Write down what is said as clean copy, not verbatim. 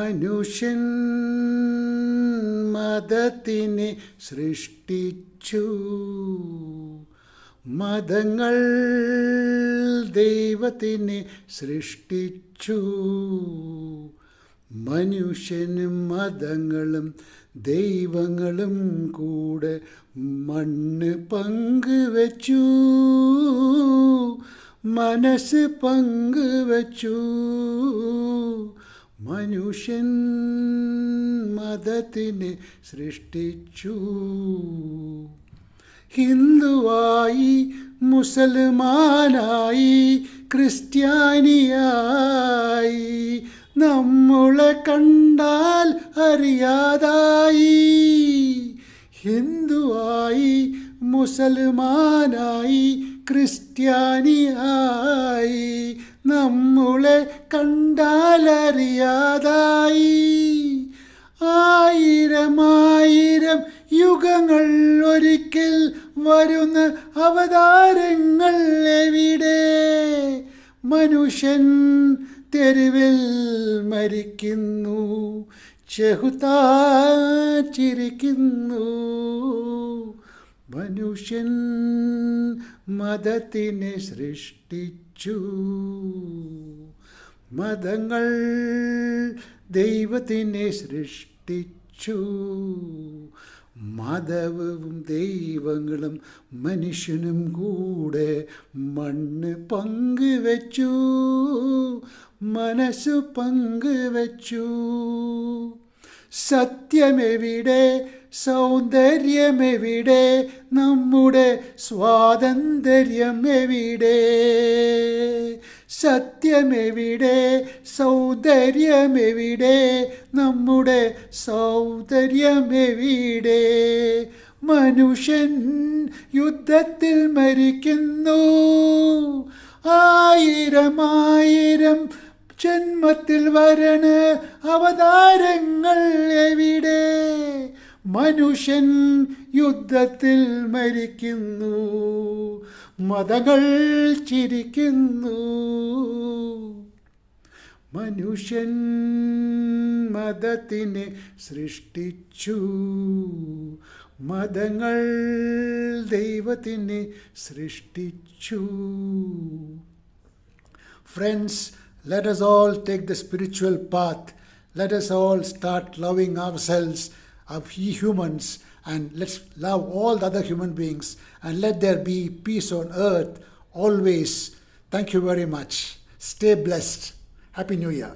മനുഷ്യൻ മതത്തിനെ സൃഷ്ടിച്ചു, മതങ്ങൾ ദൈവത്തിനെ സൃഷ്ടിച്ചു. മനുഷ്യനും മതങ്ങളും ദൈവങ്ങളും കൂടെ മണ്ണ് പങ്കുവച്ചു, മനസ്സ് പങ്കുവച്ചു. മനുഷ്യൻ മതത്തിനെ സൃഷ്ടിച്ചു. ഹിന്ദുവായി, മുസൽമാനായി, ക്രിസ്ത്യാനിയായി, നമ്മളെ കണ്ടാൽ അറിയാതായി. ഹിന്ദുവായി, മുസൽമാനായി, ക്രിസ്ത്യാനിയായി, നമ്മളെ കണ്ടാലറിയാതായി. ആയിരം യുഗങ്ങൾ ഒരിക്കൽ വരുന്ന അവതാരങ്ങൾ എവിടെ? മനുഷ്യൻ തെരുവിൽ മരിക്കുന്നു, ചെഹുതാ ചിരിക്കുന്നു. മനുഷ്യൻ മതത്തിനെ സൃഷ്ടിച്ചു, മതങ്ങൾ ദൈവത്തിനെ സൃഷ്ടിച്ചു. മതവും ദൈവങ്ങളും മനുഷ്യനും കൂടെ മണ്ണ് പങ്കുവച്ചു, മനസ്സ് പങ്കുവച്ചു. സത്യമെവിടെ? സൗന്ദര്യമെവിടെ? നമ്മുടെ സ്വാതന്ത്ര്യം എവിടെ? സത്യമെവിടെ? സൗന്ദര്യമെവിടെ? നമ്മുടെ സൗന്ദര്യമെവിടെ? മനുഷ്യൻ യുദ്ധത്തിൽ മരിക്കുന്നു, ആയിരം ജന്മത്തിൽ വരണ അവതാരങ്ങൾ എവിടെ? മനുഷ്യൻ യുദ്ധത്തിൽ മരിക്കുന്നു, മതങ്ങൾ ചിരിക്കുന്നു. മനുഷ്യൻ മതത്തിനെ സൃഷ്ടിച്ചു, മതങ്ങൾ ദൈവത്തിനെ സൃഷ്ടിച്ചു. Friends, let us all take the spiritual path. Let us all start loving ourselves, of humans, and let's love all the other human beings, and let there be peace on earth always. Thank you very much. Stay blessed. Happy New Year.